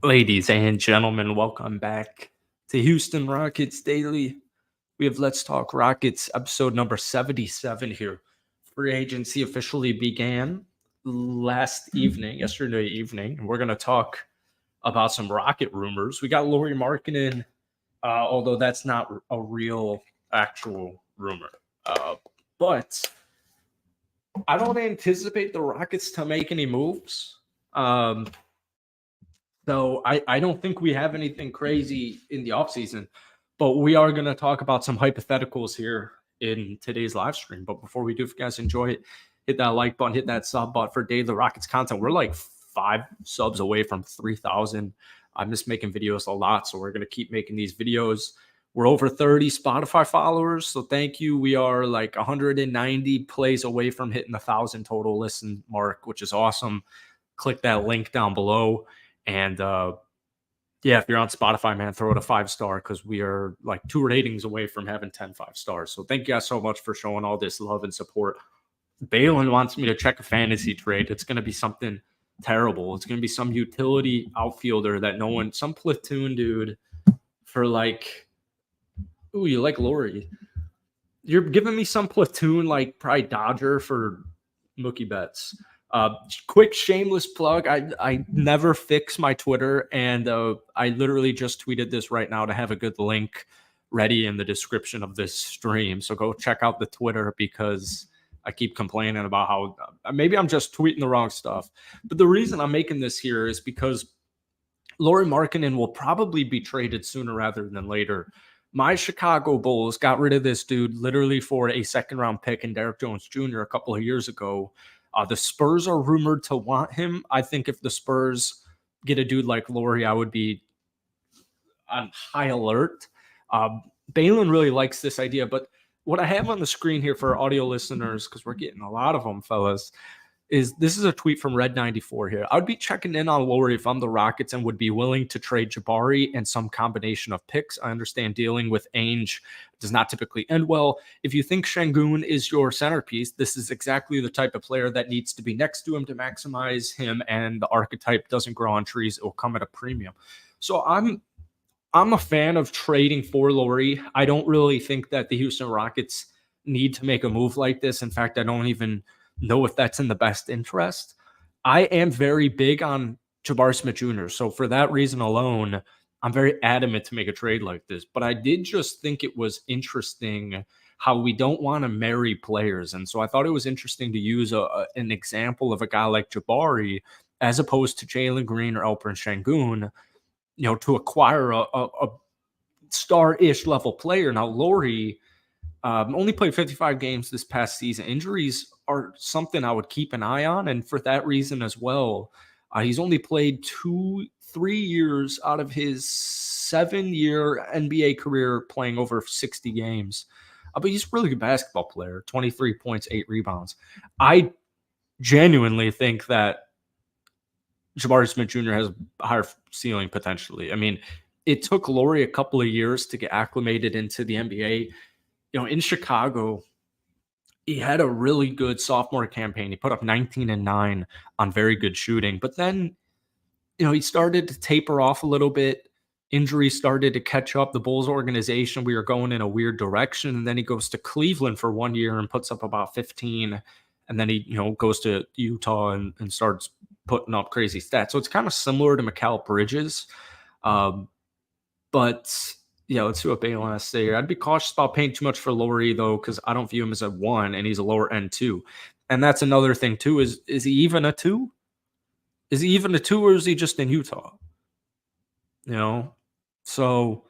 Ladies and gentlemen, welcome back to Houston Rockets Daily. We have Let's Talk Rockets episode number 77 here. Free agency officially began yesterday evening, and we're going to talk about some Rocket rumors. We got Lauri Markkanen, although that's not a real, actual rumor. But I don't anticipate the Rockets to make any moves. So I don't think we have anything crazy in the offseason, but we are going to talk about some hypotheticals here in today's live stream. But before we do, if you guys enjoy it, hit that like button, hit that sub button for Daily Rockets content. We're like 5 subs away from 3,000. I miss making videos a lot, so we're going to keep making these videos. We're over 30 Spotify followers, so thank you. We are like 190 plays away from hitting the 1,000 total listen mark, which is awesome. Click that link down below. And yeah, if you're on Spotify, man, throw it a 5-star because we are like 2 ratings away from having 10 5-stars. So thank you guys so much for showing all this love and support. Balin wants me to check a fantasy trade. It's going to be something terrible. It's going to be some utility outfielder that no one, some platoon dude for like, ooh, you like Lauri. You're giving me some platoon like probably Dodger for Mookie Betts. Quick shameless plug. I never fix my Twitter, and I literally just tweeted this right now to have a good link ready in the description of this stream. So go check out the Twitter because I keep complaining about how maybe I'm just tweeting the wrong stuff. But the reason I'm making this here is because Lauri Markkanen will probably be traded sooner rather than later. My Chicago Bulls got rid of this dude literally for a second-round pick in Derek Jones Jr. a couple of years ago. The Spurs are rumored to want him. I think if the Spurs get a dude like Lauri, I would be on high alert. Balin really likes this idea, but what I have on the screen here for audio listeners, because we're getting a lot of them, fellas, this is a tweet from Red94 here. I would be checking in on Lauri if I'm the Rockets and would be willing to trade Jabari and some combination of picks. I understand dealing with Ainge does not typically end well. If you think Şengün is your centerpiece, this is exactly the type of player that needs to be next to him to maximize him, and the archetype doesn't grow on trees. It will come at a premium. So I'm a fan of trading for Lauri. I don't really think that the Houston Rockets need to make a move like this. In fact, I don't even know if that's in the best interest. I am very big on Jabari Smith Jr. So for that reason alone, I'm very adamant to make a trade like this. But I did just think it was interesting how we don't want to marry players. And so I thought it was interesting to use an example of a guy like Jabari as opposed to Jalen Green or Alperen Şengün, to acquire a star-ish level player. Now, Lauri only played 55 games this past season. Injuries are something I would keep an eye on. And for that reason as well, he's only played 3 years out of his 7-year NBA career playing over 60 games. But he's a really good basketball player, 23 points, 8 rebounds. I genuinely think that Jabari Smith Jr. has a higher ceiling potentially. I mean, it took Lauri a couple of years to get acclimated into the NBA. In Chicago, he had a really good sophomore campaign. He put up 19-9 on very good shooting. But then, he started to taper off a little bit. Injuries started to catch up. The Bulls organization, we were going in a weird direction. And then he goes to Cleveland for 1 year and puts up about 15. And then he, goes to Utah and starts putting up crazy stats. So it's kind of similar to Mikal Bridges. But yeah, let's see what Balin has to say here. I'd be cautious about paying too much for Lauri, though, because I don't view him as a 1, and he's a lower end 2. And that's another thing, too, is he even a 2? Is he even a 2, or is he just in Utah? So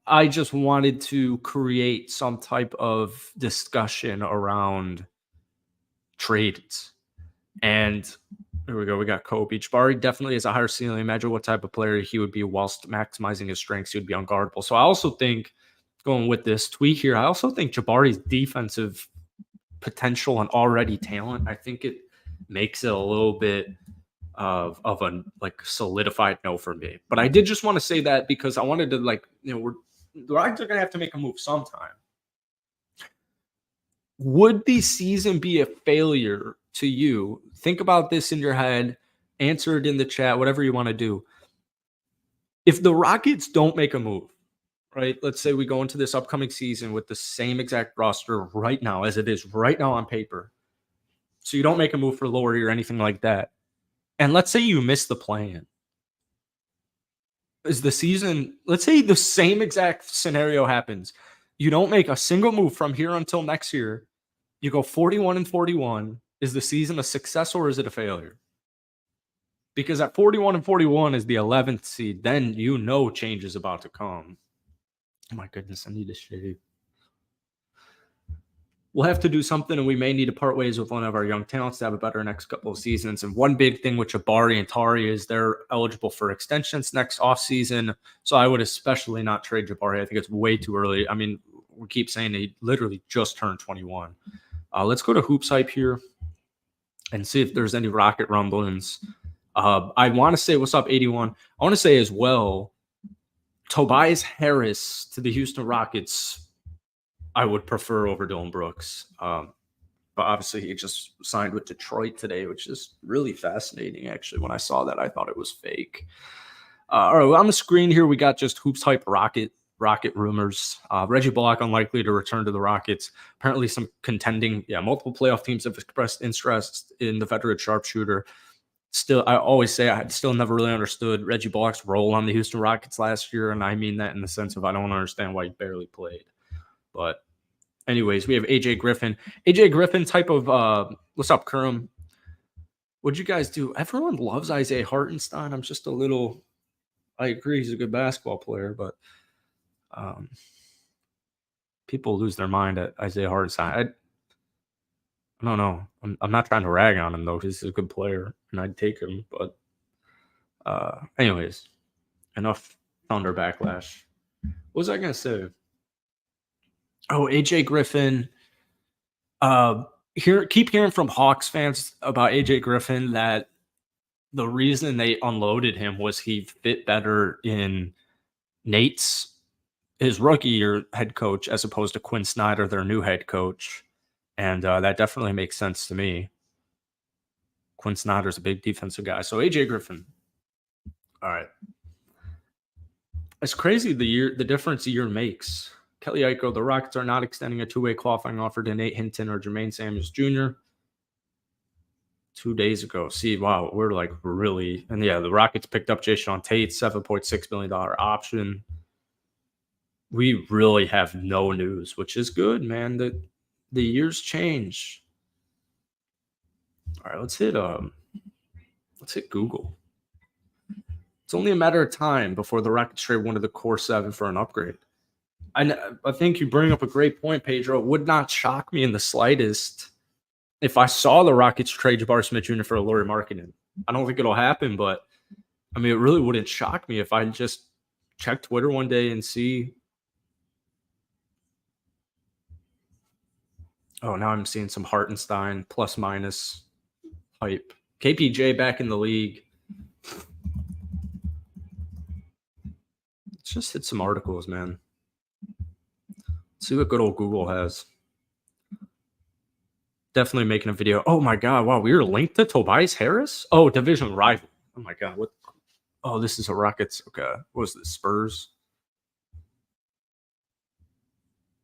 I just wanted to create some type of discussion around trades. And here we go. We got Kobe. Jabari definitely has a higher ceiling. Imagine what type of player he would be whilst maximizing his strengths. He would be unguardable. So I also think, going with this tweet here, I also think Jabari's defensive potential and already talent, I think it makes it a little bit of a solidified no for me. But I did just want to say that because I wanted to the Rockets are going to have to make a move sometime. Would the season be a failure to you? Think about this in your head. Answer it in the chat, whatever you want to do. If the Rockets don't make a move, right? Let's say we go into this upcoming season with the same exact roster right now as it is right now on paper. So you don't make a move for Lauri or anything like that. And let's say you miss the plan. Is the season, let's say the same exact scenario happens. You don't make a single move from here until next year. You go 41-41. Is the season a success or is it a failure? Because at 41-41 is the 11th seed. Then you know change is about to come. Oh my goodness, I need to shave. We'll have to do something, and we may need to part ways with one of our young talents to have a better next couple of seasons. And one big thing with Jabari and Tari is they're eligible for extensions next offseason. So I would especially not trade Jabari. I think it's way too early. I mean, we keep saying he literally just turned 21. Let's go to Hoops Hype here and see if there's any Rocket rumblings. I want to say, what's up, 81? I want to say as well, Tobias Harris to the Houston Rockets, I would prefer over Dylan Brooks. But obviously he just signed with Detroit today, which is really fascinating. Actually, when I saw that, I thought it was fake. All right, on the screen here, we got just Hoops Hype Rocket rumors. Reggie Bullock unlikely to return to the Rockets. Apparently some contending, multiple playoff teams have expressed interest in the veteran sharpshooter. Still, I always say I still never really understood Reggie Bullock's role on the Houston Rockets last year, and I mean that in the sense of I don't understand why he barely played. But anyways, we have AJ Griffin. AJ Griffin type of what's up, Kerm? What'd you guys do? Everyone loves Isaiah Hartenstein. I'm just a little, I agree he's a good basketball player, but people lose their mind at Isaiah Hartenstein. I don't know. I'm not trying to rag on him though, because he's a good player and I'd take him. But anyways, enough Thunder backlash. What was I gonna say? Oh, AJ Griffin. Keep hearing from Hawks fans about AJ Griffin that the reason they unloaded him was he fit better in his rookie year head coach as opposed to Quinn Snyder, their new head coach. And that definitely makes sense to me. Quinn Snyder's a big defensive guy. So AJ Griffin. All right. It's crazy the difference a year makes. Kelly Eichel, the Rockets are not extending a two-way qualifying offer to Nate Hinton or Jermaine Samuels Jr. 2 days ago. See, wow, we're like really, and the Rockets picked up Jayshawn Tate, $7.6 million option. We really have no news, which is good, man. The years change. All right, let's hit Google. It's only a matter of time before the Rockets trade one of the core seven for an upgrade. I think you bring up a great point, Pedro. It would not shock me in the slightest if I saw the Rockets trade Jabari Smith Jr. for a Lauri Markkanen. I don't think it'll happen, but I mean, it really wouldn't shock me if I just check Twitter one day and see. Oh, now I'm seeing some Hartenstein plus minus hype. KPJ back in the league. Let's just hit some articles, man. Let's see what good old Google has. Definitely making a video. Oh my God. Wow. We were linked to Tobias Harris. Oh, division rival. Oh my God. What? Oh, this is a Rockets. Okay. What was this? Spurs?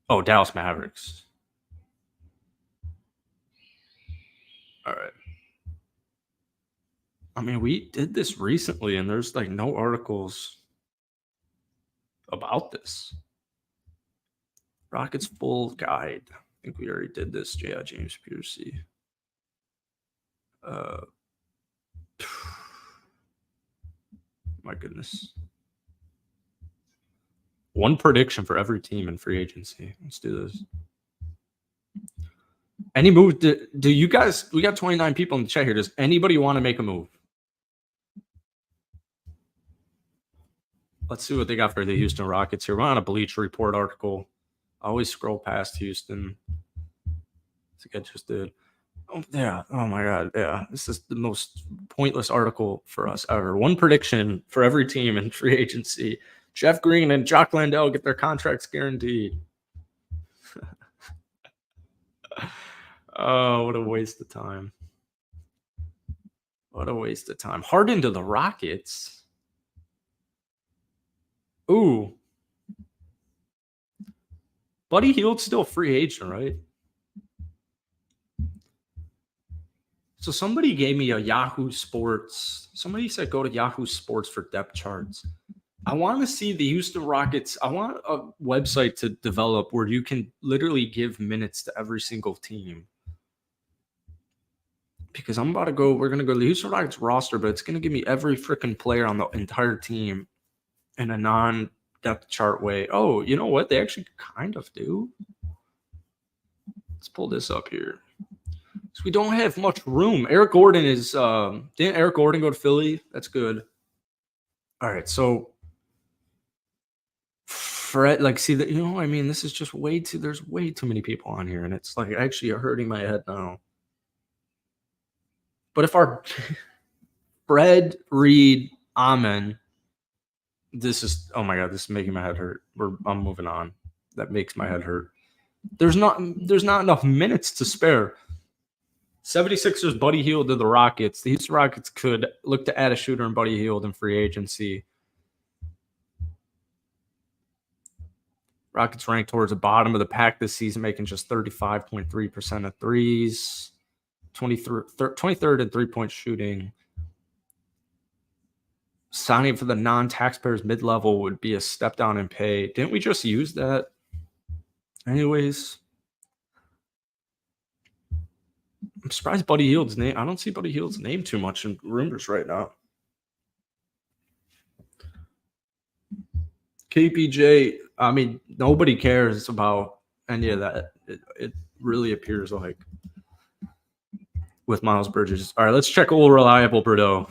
Oh, Dallas Mavericks. All right. I mean, we did this recently and there's like no articles about this. Rockets full guide. I think we already did this. Yeah, James Piercy. My goodness. One prediction for every team in free agency. Let's do this. Any move? Do you guys? We got 29 people in the chat here. Does anybody want to make a move? Let's see what they got for the Houston Rockets here. We're on a Bleacher Report article. I always scroll past Houston. I think I just did. Oh, yeah. Oh, my God. Yeah. This is the most pointless article for us ever. One prediction for every team in free agency. Jeff Green and Jock Landale get their contracts guaranteed. Oh, what a waste of time. What a waste of time. Harden to the Rockets. Ooh. Buddy Hield's still a free agent, right? So somebody gave me a Yahoo Sports. Somebody said go to Yahoo Sports for depth charts. I want to see the Houston Rockets. I want a website to develop where you can literally give minutes to every single team. Because I'm about to go, we're going to go to the Houston Rockets roster, but it's going to give me every freaking player on the entire team in a non-depth chart way. Oh, you know what? They actually kind of do. Let's pull this up here. So we don't have much room. Eric Gordon is, didn't Eric Gordon go to Philly? That's good. All right, so Fred, like, see that, I mean, this is just there's way too many people on here, and it's like actually hurting my head now. But if our Fred, Reed, Amen, this is, oh my God, this is making my head hurt. I'm moving on. That makes my head hurt. There's not enough minutes to spare. 76ers Buddy Hield to the Rockets. The Houston Rockets could look to add a shooter in Buddy Hield in free agency. Rockets ranked towards the bottom of the pack this season, making just 35.3% of threes, 23rd in three-point shooting. Signing for the non-taxpayers mid-level would be a step down in pay. Didn't we just use that? Anyways, I'm surprised Buddy Hield's name. I don't see Buddy Hield's name too much in rumors right now. KPJ, I mean, nobody cares about any of that. It really appears like with Miles Bridges. All right, let's check Old Reliable Bordeaux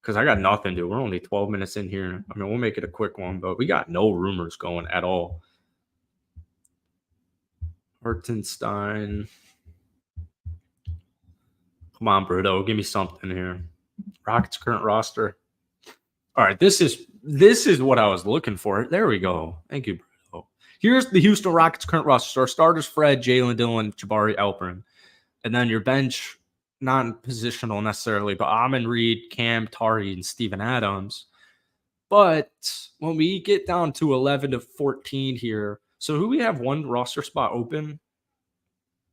because I got nothing, dude. We're only 12 minutes in here. I mean, we'll make it a quick one, but we got no rumors going at all. Hartenstein. Come on, Bordeaux, give me something here. Rockets current roster. All right, this is what I was looking for. There we go. Thank you, Bordeaux. Here's the Houston Rockets current roster. So our starters: Fred, Jalen Dillon, Jabari Alperin. And then your bench, not positional necessarily, but Amon Reed, Cam, Tari, and Steven Adams. But when we get down to 11 to 14 here, so who we have one roster spot open?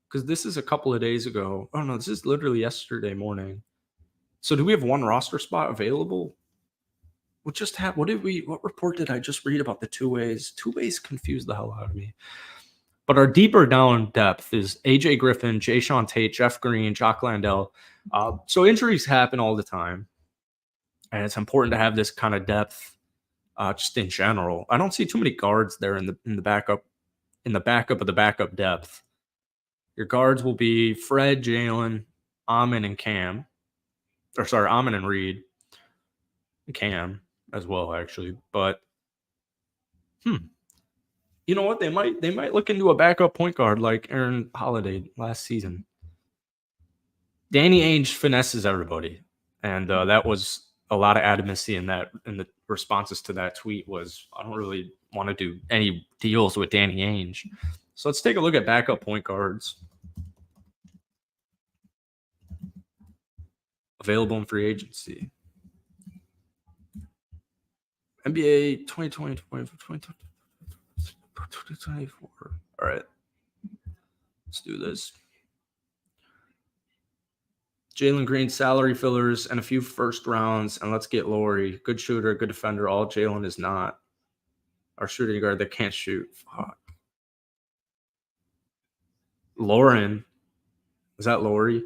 Because this is a couple of days ago. Oh, no, this is literally yesterday morning. So do we have one roster spot available? We'll just have, what report did I just read about the two ways? Two ways confused the hell out of me. But our deeper down depth is AJ Griffin, Jay Sean Tate, Jeff Green, Jock Landell. So injuries happen all the time. And it's important to have this kind of depth just in general. I don't see too many guards there in the backup of the backup depth. Your guards will be Fred, Jalen, Amon, and Cam. Or sorry, Amon and Reed. Cam as well, actually. But you know what? They might look into a backup point guard like Aaron Holiday last season. Danny Ainge finesses everybody. And that was a lot of adamancy in the responses to that tweet was, I don't really want to do any deals with Danny Ainge. So let's take a look at backup point guards available in free agency. NBA 2020, 2024. All right. Let's do this. Jalen Green salary fillers and a few first rounds, and let's get Lauri. Good shooter, good defender. All Jalen is not. Our shooting guard that can't shoot. Fuck. Lauren. Is that Lauri?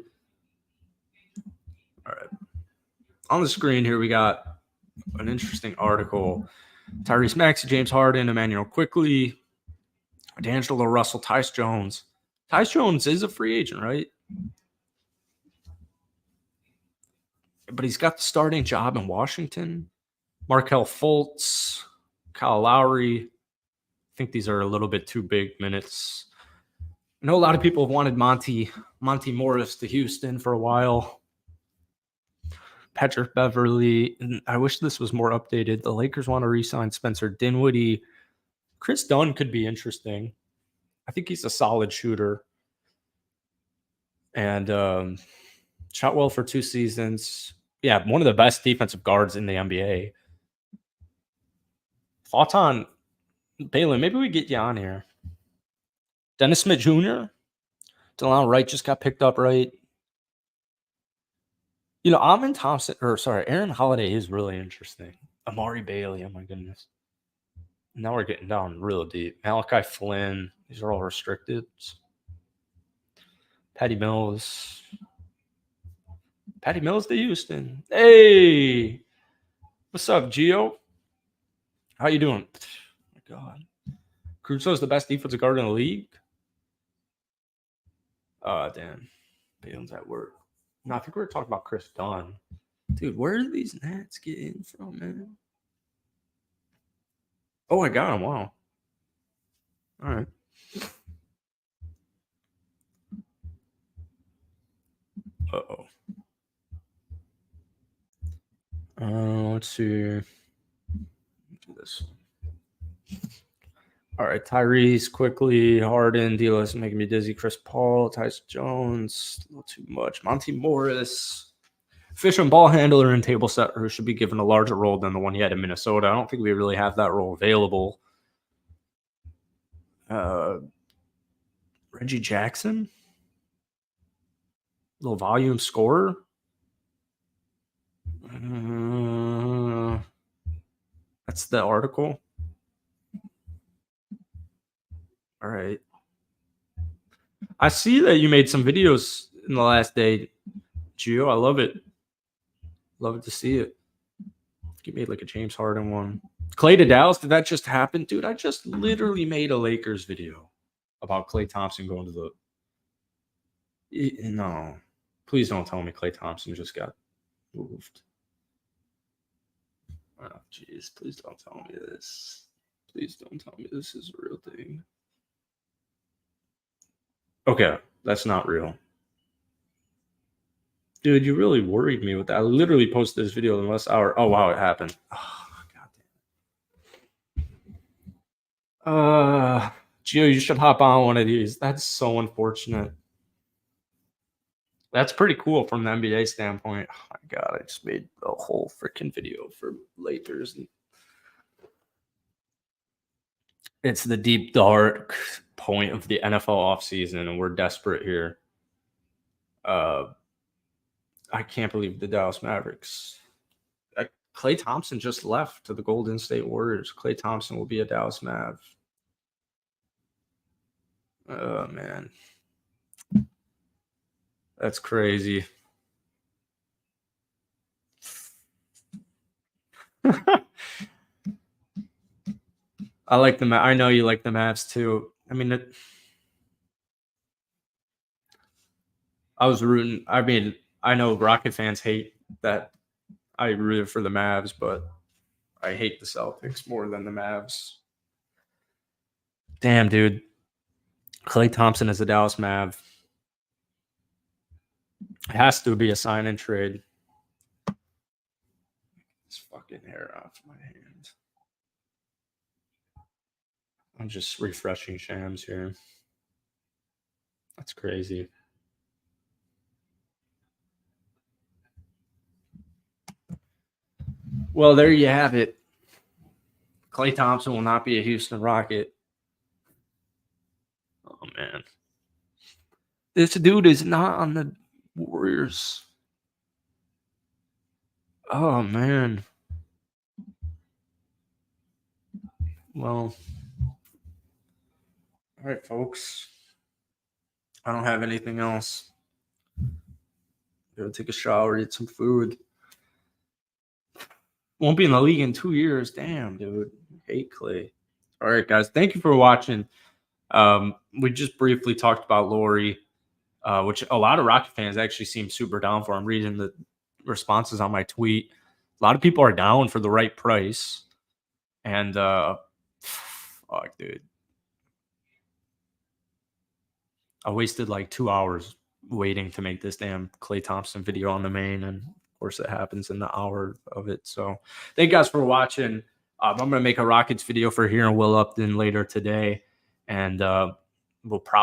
All right. On the screen here, we got an interesting article. Tyrese Maxey, James Harden, Emmanuel Quickly, D'Angelo Russell, Tyus Jones. Tyus Jones is a free agent, right? But he's got the starting job in Washington. Markelle Fultz, Kyle Lowry. I think these are a little bit too big minutes. I know a lot of people have wanted Monty Morris to Houston for a while. Patrick Beverly. I wish this was more updated. The Lakers want to re-sign Spencer Dinwiddie. Chris Dunn could be interesting. I think he's a solid shooter. And shot well for 2 seasons. Yeah, one of the best defensive guards in the NBA. Thoughts on Balin? Maybe we get you on here. Dennis Smith Jr. Delon Wright just got picked up, right? You know, Aaron Holiday is really interesting. Amari Bailey, oh my goodness. Now we're getting down real deep. Malachi Flynn, these are all restricted. Patty Mills to Houston. Hey, what's up, Gio? How you doing? Oh my God, Crusoe's the best defensive guard in the league. Oh, damn. Balin's at work. No, I think we were talking about Chris Dunn. Dude, where do these Nats get in from, man? Oh, I got him. Wow. All right. Uh-oh. Let's see. Let's do this. All right, Tyrese quickly, Harden, D-List making me dizzy. Chris Paul, Tyson Jones, a little too much. Monty Morris, efficient ball handler and table setter who should be given a larger role than the one he had in Minnesota. I don't think we really have that role available. Reggie Jackson, little volume scorer. That's the article. All right. I see that you made some videos in the last day, Gio. I love it. Love it to see it. You made like a James Harden one. Klay to Dallas, did that just happen? Dude, I just literally made a Lakers video about Klay Thompson going to the... No. Please don't tell me Klay Thompson just got moved. Oh, jeez. Please don't tell me this. Please don't tell me this is a real thing. Okay, that's not real. Dude, you really worried me with that. I literally posted this video in the last hour. Oh, wow, it happened. Oh, God damn. Gio, you should hop on one of these. That's so unfortunate. That's pretty cool from the NBA standpoint. Oh, my God, I just made a whole freaking video for Lakers. It's the deep, dark point of the NFL offseason, and we're desperate here. I can't believe the Dallas Mavericks. Klay Thompson just left to the Golden State Warriors. Klay Thompson will be a Dallas Mav. Oh, man. That's crazy. I like the I know you like the Mavs too. I mean, I was rooting. I mean, I know Rocket fans hate that I rooted for the Mavs, but I hate the Celtics more than the Mavs. Damn, dude. Klay Thompson is a Dallas Mav. It has to be a sign and trade. This fucking hair off my hand. I'm just refreshing Shams here. That's crazy. Well, there you have it. Klay Thompson will not be a Houston Rocket. Oh, man. This dude is not on the Warriors. Oh, man. Well, all right, folks. I don't have anything else. Go take a shower, eat some food. Won't be in the league in 2 years. Damn, dude. Hate Klay. All right, guys. Thank you for watching. We just briefly talked about Lauri, which a lot of Rocket fans actually seem super down for. I'm reading the responses on my tweet. A lot of people are down for the right price. And, fuck, dude. I wasted like 2 hours waiting to make this damn Klay Thompson video on the main. And, of course, it happens in the hour of it. So, thank you guys for watching. I'm going to make a Rockets video for here in Will Upton later today. And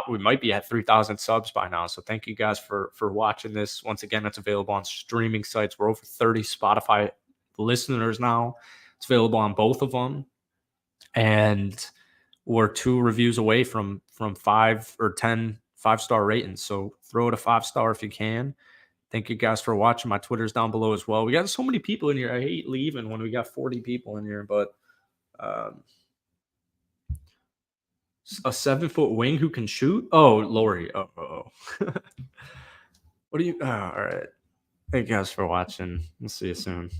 we might be at 3,000 subs by now. So thank you guys for watching this. Once again, it's available on streaming sites. We're over 30 Spotify listeners now. It's available on both of them. and we're 2 reviews away from 5 or 10 5-star ratings. So throw it a 5-star if you can. Thank you guys for watching. My Twitter's down below as well. We got so many people in here. I hate leaving when we got 40 people in here, but a 7-foot wing who can shoot? Oh, Lauri. Oh. What do you? All right. Thank you guys for watching. We'll see you soon.